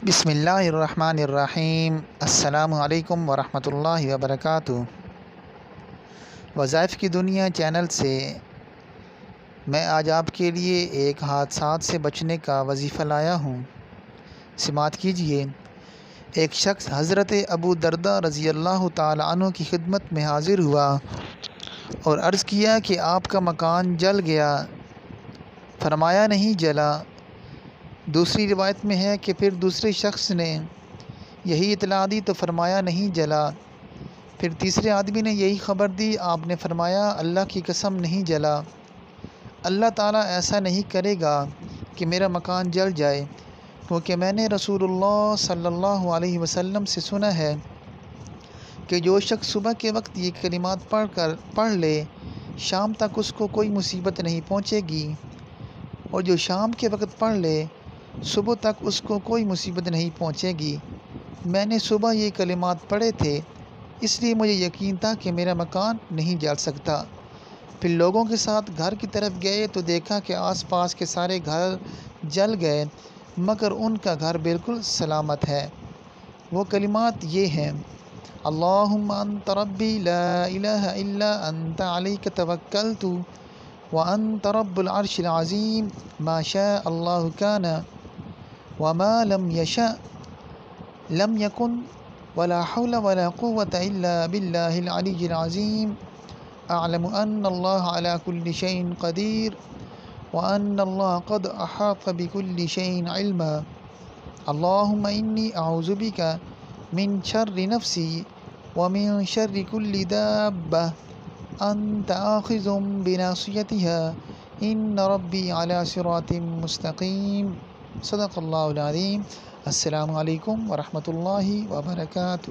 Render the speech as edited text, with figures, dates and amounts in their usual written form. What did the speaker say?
بسم اللہ الرحمن الرحیم۔ السلام علیکم ورحمۃ اللہ وبرکاتہ۔ وظائف کی دنیا چینل سے میں آج آپ کے لیے ایک حادثات سے بچنے کا وظیفہ لایا ہوں۔ سماعت کیجیے۔ ایک شخص حضرت ابو درداء رضی اللہ تعالی عنہ کی خدمت میں حاضر ہوا اور عرض کیا کہ آپ کا مکان جل گیا۔ فرمایا نہیں جلا۔ دوسری روایت میں ہے کہ پھر دوسرے شخص نے یہی اطلاع دی تو فرمایا نہیں جلا۔ پھر تیسرے آدمی نے یہی خبر دی، آپ نے فرمایا اللہ کی قسم نہیں جلا۔ اللہ تعالیٰ ایسا نہیں کرے گا کہ میرا مکان جل جائے، کیونکہ میں نے رسول اللہ صلی اللہ علیہ وسلم سے سنا ہے کہ جو شخص صبح کے وقت یہ کلمات پڑھ لے شام تک اس کو کوئی مصیبت نہیں پہنچے گی، اور جو شام کے وقت پڑھ لے صبح تک اس کو کوئی مصیبت نہیں پہنچے گی۔ میں نے صبح یہ کلمات پڑھے تھے، اس لیے مجھے یقین تھا کہ میرا مکان نہیں جل سکتا۔ پھر لوگوں کے ساتھ گھر کی طرف گئے تو دیکھا کہ آس پاس کے سارے گھر جل گئے مگر ان کا گھر بالکل سلامت ہے۔ وہ کلمات یہ ہیں: اللہم انت ربی لا الہ الا انت علیک توکلت وانت رب العرش العظیم ما شاء اللہ کان وما لم یشاء لم یکن ولا حول ولا قوة الا باللہ العلی العظیم اعلم ان اللہ علی کل شیء قدیر وان اللہ قد احاط بکل شیء علما اللہم انی اعوذ بک من شر نفسی ومن شر کل دابہ انت آخذ بناصیتها ان ربی علی صراط مستقیم۔ صدق اللہ العظیم۔ السلام علیکم ورحمۃ اللہ وبرکاتہ۔